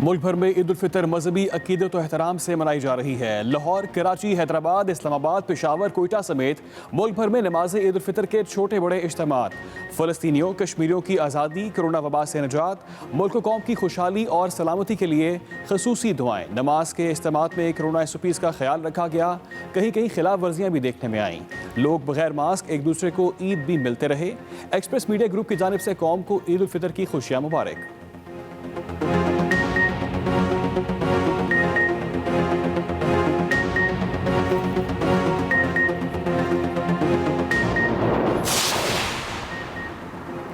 मुल्क भर में ईद उल फितर मजहबी अकीदत और एहतराम से मनाई जा रही है। लाहौर, कराची, हैदराबाद, इस्लामाबाद, पेशावर, कोयटा समेत मुल्क भर में नमाज ईद उल फितर के छोटे बड़े इज्तिमात। फ़लस्तीनियों, कश्मीरियों की आज़ादी, कोरोना वबा से निजात, मुल्क कौम की खुशहाली और सलामती के लिए खसूसी दुआएं। नमाज के इज्तिमात में कोरोना SOPs का ख्याल रखा गया। कहीं कहीं खिलाफ वर्जियाँ भी देखने में आईं। लोग बगैर मास्क एक दूसरे को ईद भी मिलते रहे। एक्सप्रेस मीडिया ग्रुप की जानिब से कौम को ईद उल फितर की खुशियाँ मुबारक।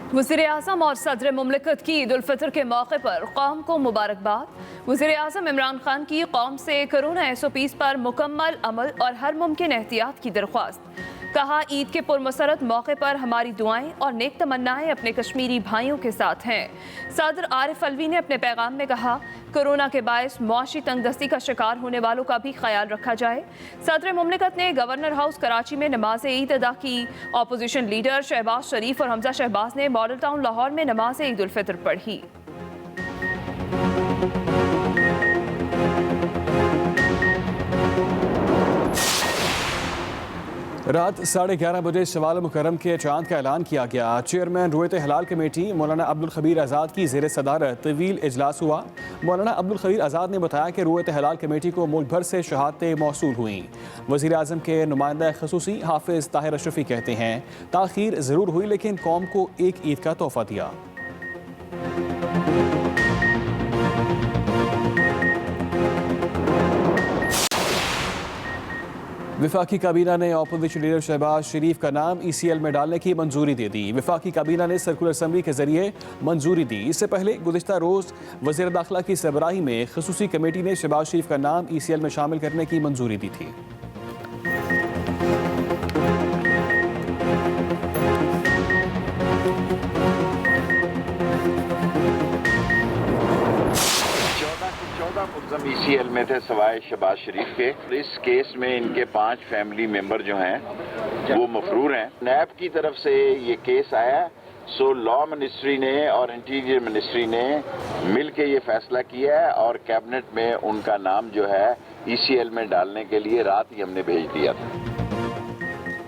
वज़ीर-ए-आज़म और सदर मुमलिकत की ईद उल फितर के मौके पर कौम को मुबारकबाद। वज़ीर-ए-आज़म इमरान खान की कौम से कोरोना SOPs पर मुकम्मल अमल और हर मुमकिन एहतियात की दरख्वास्त। कहा, ईद के पुरमसरत मौके पर हमारी दुआएं और नेक तमन्नाएं अपने कश्मीरी भाइयों के साथ हैं। सदर आरिफ अलवी ने अपने पैगाम में कहा, कोरोना के बायस मुआशी तंगदस्ती का शिकार होने वालों का भी ख्याल रखा जाए। सदर मुमलिकत ने गवर्नर हाउस कराची में नमाज ईद अदा की। अपोजिशन लीडर शहबाज शरीफ और हमजा शहबाज ने मॉडल टाउन लाहौर में नमाज ईद उल फितर पढ़ी। रात 11:30 बजे शवाल मुकर्रम के चांद का ऐलान किया गया। चेयरमैन रुयत हलाल कमेटी मौलाना अब्दुल खबीर आज़ाद की ज़ेर सदारत तवील इजलास हुआ। मौलाना अब्दुल खबीर आज़ाद ने बताया कि रुयत हलाल कमेटी को मुल्क भर से शहादतें मौसूल हुई। वज़ीर आज़म के नुमाइंदा खसूसी हाफिज़ ताहिर अशरफी कहते हैं, ताख़ीर ज़रूर हुई लेकिन कौम को एक ईद का तोहफ़ा दिया। विफाकी काबीना ने अपोजिशन लीडर शहबाज शरीफ का नाम ECL में डालने की मंजूरी दे दी। विफाकी काबीना ने सर्कुलर असम्बली के जरिए मंजूरी दी। इससे पहले गुज़िश्ता रोज़ वज़ीर दाखिला की सरबराही में खसूसी कमेटी ने शहबाज शरीफ का नाम ECL में शामिल करने की मंजूरी दी थी। मुल्ज़म ECL में थे सवाए शहबाज शरीफ के। इस केस में इनके 5 फैमिली मेंबर जो हैं वो मफरूर हैं। नैब की तरफ से ये केस आया, सो लॉ मिनिस्ट्री ने और इंटीरियर मिनिस्ट्री ने मिल के ये फैसला किया है और कैबिनेट में उनका नाम जो है ECL में डालने के लिए रात ही हमने भेज दिया था।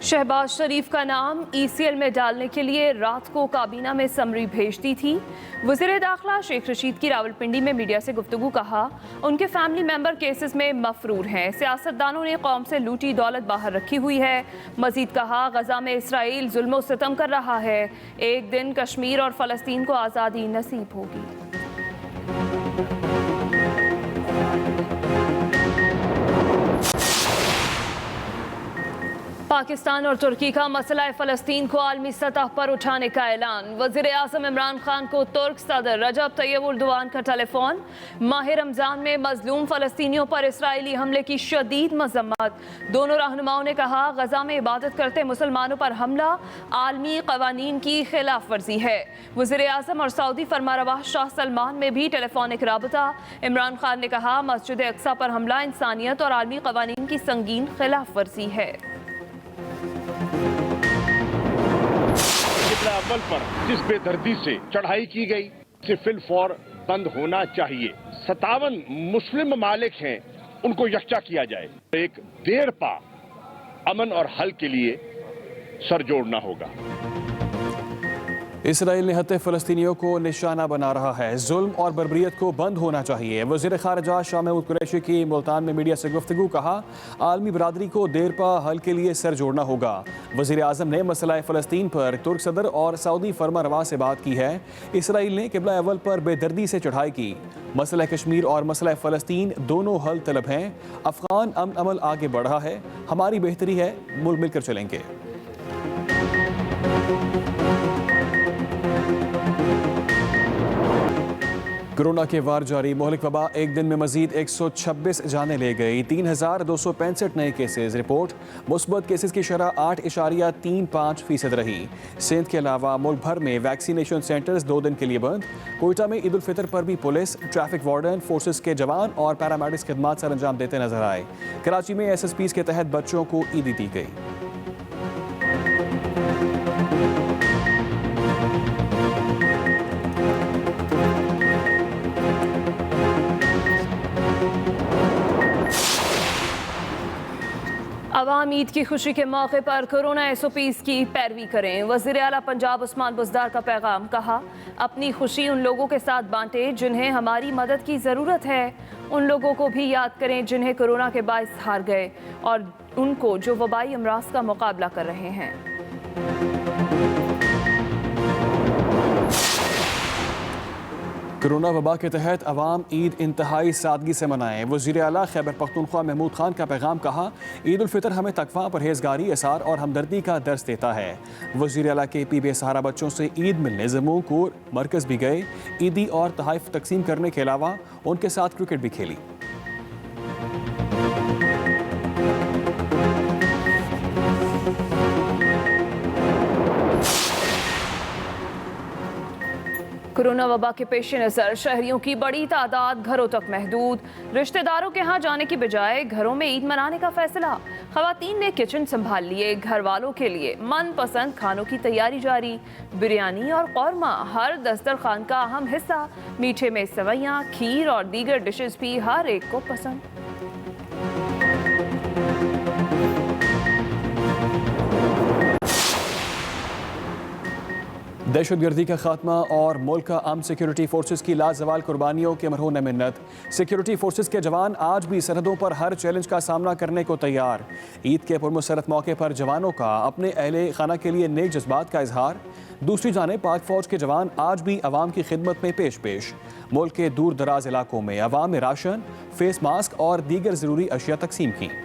शहबाज शरीफ का नाम ECL में डालने के लिए रात को काबीना में समरी भेज दी थी। वज़ीर दाखिला शेख रशीद की रावलपिंडी में मीडिया से गुफ्तगू कहा, उनके फैमिली मेंबर केसेस में मफरूर हैं। सियासतदानों ने कौम से लूटी दौलत बाहर रखी हुई है। मजीद कहा, गजा में इसराइल जुल्म सितम कर रहा है। एक दिन कश्मीर और फ़लस्तीन को आज़ादी नसीब होगी। पाकिस्तान और तुर्की का मसला फ़लस्तीन को आलमी सतह पर उठाने का ऐलान। वज़ीर-ए-आज़म इमरान खान को तुर्क सदर रजब तैयब एर्दोगान का टेलीफोन। माह रमज़ान में मजलूम फ़लस्तीनियों पर इसराइली हमले की शदीद मज़म्मत। दोनों रहनुमाओं ने कहा, गजा में इबादत करते मुसलमानों पर हमला आलमी क़वानीन की खिलाफ वर्जी है। वज़ीर-ए-आज़म और सऊदी फरमारवा शाह सलमान में भी टेलीफोनिक राबता। इमरान खान ने कहा, मस्जिद अक्सा पर हमला इंसानियत और आलमी क़वानीन की संगीन खिलाफ वर्जी है। अव्वल पर जिस बेदर्दी से चढ़ाई की गई से फिलफौर बंद होना चाहिए। 57 मुस्लिम ममालिक हैं, उनको यकजा किया जाए। एक देर पा अमन और हल के लिए सर जोड़ना होगा। इसराइल ने हत्या फ़लस्तीनियों को निशाना बना रहा है। जुल्म और बर्बरियत को बंद होना चाहिए। वज़ीर ख़ारिजा शाह महमूद कुरैशी की मुल्तान में मीडिया से गुफ्तगू। कहा, आलमी बरादरी को देर पा हल के लिए सर जोड़ना होगा। वज़ीर आज़म ने मसला फ़लस्तीन पर तुर्क सदर और सऊदी फरमारवा से बात की है। इसराइल ने क़िबला अव्वल पर बेदर्दी से चढ़ाई की। मसला कश्मीर और मसला फ़लस्तीन दोनों हल तलब हैं। अफ़गान अमन अमल आगे बढ़ रहा है। हमारी बेहतरी है, मुल्क मिलकर चलेंगे। कोरोना के वार जारी। मोहलिक वबा एक दिन में मजीद 126 जानें ले गई। 3265 नए केसेस रिपोर्ट। मुस्बत केसेस की शरह 8.35% रही। सिंध के अलावा मुल्क भर में वैक्सीनेशन सेंटर्स 2 दिन के लिए बंद। कोयटा में ईद उल फितर पर भी पुलिस, ट्रैफिक वार्डन, फोर्सेस के जवान और पैरामेडिक्स खिदमात सर अंजाम देते नजर आए। कराची में SSPs के तहत बच्चों को ईदी दी गई। अवाम ईद की खुशी के मौके पर कोरोना SOPs की पैरवी करें। वज़ीर आला पंजाब उस्मान बुज़दार का पैगाम, कहा अपनी खुशी उन लोगों के साथ बांटें जिन्हें हमारी मदद की ज़रूरत है। उन लोगों को भी याद करें जिन्हें कोरोना के बाइस हार गए और उनको जो वबाई अमराज का मुकाबला कर रहे हैं। कोरोना वबा के तहत अवाम ईद इंतहाई सादगी से मनाएं। वज़ीर आला खैबर पख्तूनख्वा महमूद खान का पैगाम, कहा ईद उल फितर हमें तकवा, परहेजगारी, इसार और हमदर्दी का दर्स देता है। वज़ीर आला के पी बेसहारा बच्चों से ईद मिलने जम्मू को मरकज़ भी गए। ईदी और तहाइफ तकसीम करने के अलावा उनके साथ क्रिकेट भी खेली। कोरोना वबा के पेश नज़र शहरियों की बड़ी तादाद घरों तक महदूद। रिश्तेदारों के यहाँ जाने की बजाय घरों में ईद मनाने का फैसला। ख़वातीन ने किचन संभाल लिए। घर वालों के लिए मनपसंद खानों की तैयारी जारी। बिरयानी और कौरमा हर दस्तरखान का अहम हिस्सा। मीठे में सेवैयाँ, खीर और दीगर डिशेस भी हर एक को पसंद। दहशतगर्दी का खात्मा और मुल्क का आर्म सिक्योरिटी फोर्सेस की लाजवाल कुर्बानियों के मरहून मिन्नत। सिक्योरिटी फोर्सेस के जवान आज भी सरहदों पर हर चैलेंज का सामना करने को तैयार। ईद के पुरमसरत मौके पर जवानों का अपने अहले खाना के लिए नेक जज्बात का इजहार। दूसरी जानिब पाक फौज के जवान आज भी अवाम की खिदमत में पेश। मुल्क के दूर दराज इलाकों में अवाम में राशन, फेस मास्क और दीगर ज़रूरी अशिया तकसीम की।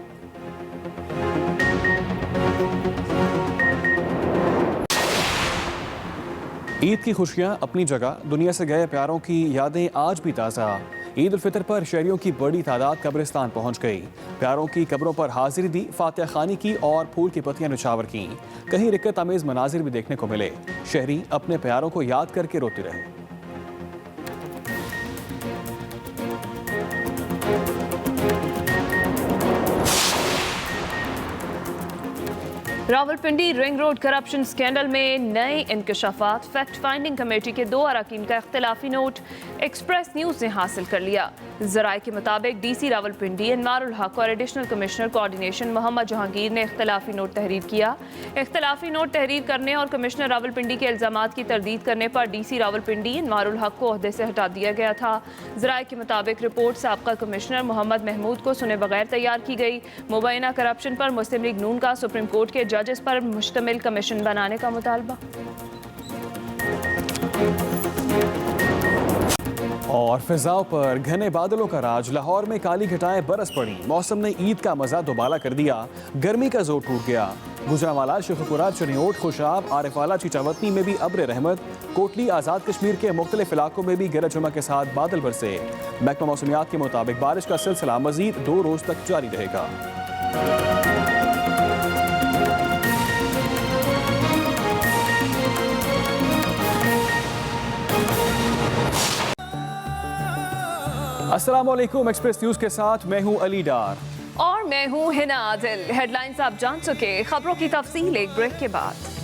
ईद की खुशियां अपनी जगह, दुनिया से गए प्यारों की यादें आज भी ताज़ा। ईद उल फितर पर शहरियों की बड़ी तादाद कब्रिस्तान पहुंच गई। प्यारों की कब्रों पर हाजिरी दी, फातिहा खानी की और फूल की पत्तियां निछावर की। कहीं रिक्कत आमेज मनाजिर भी देखने को मिले। शहरी अपने प्यारों को याद करके रोते रहे। Rawalpindi ring road corruption scandal में नए इंकशाफात। फैक्ट फाइंडिंग कमेटी के 2 अरकान का इख्तिलाफी नोट एक्सप्रेस न्यूज ने हासिल कर लिया। जराये के मुताबिक DC रावलपिंडी इनवारुल हक और additional commissioner coordination Mohammad Jahangir ने इख्तिलाफी नोट तहरीर किया। इख्तिलाफी नोट तहरीर करने और कमिश्नर रावलपिंडी के इल्जामात की तरदीद करने पर DC रावलपिंडी इनवारुल हक को ओहदे से हटा दिया गया था। जराये के मुताबिक रिपोर्ट साबका कमिश्नर मोहम्मद महमूद को सुने बगैर तैयार की गई। मुबैना करप्शन पर मुस्लिम लीग नून का सुप्रीम कोर्ट के जजेस पर मुश्तमिल कमीशन बनाने का मुतालबा। और फिजाओं पर घने बादलों का राज। लाहौर में काली घटाएं बरस पड़ी। मौसम ने ईद का मजा दोबाला कर दिया। गर्मी का जोर टूट गया। गुजरांवाला, शेखुपुरा, चनियोट, खुशाब, आरिफवाला, चीचावतनी में भी अब्र रहमत। कोटली, आज़ाद कश्मीर के मुख्तलिफ इलाकों में भी गरज चमक के साथ बादल बरसे। महकमा मौसमियात के मुताबिक बारिश का सिलसिला मजीद 2 रोज तक जारी रहेगा। अस्सलाम वालेकुम। एक्सप्रेस न्यूज के साथ मैं हूं अली डार और मैं हूं हिना आदिल। हेडलाइंस आप जान चुके, खबरों की तफसील एक ब्रेक के बाद।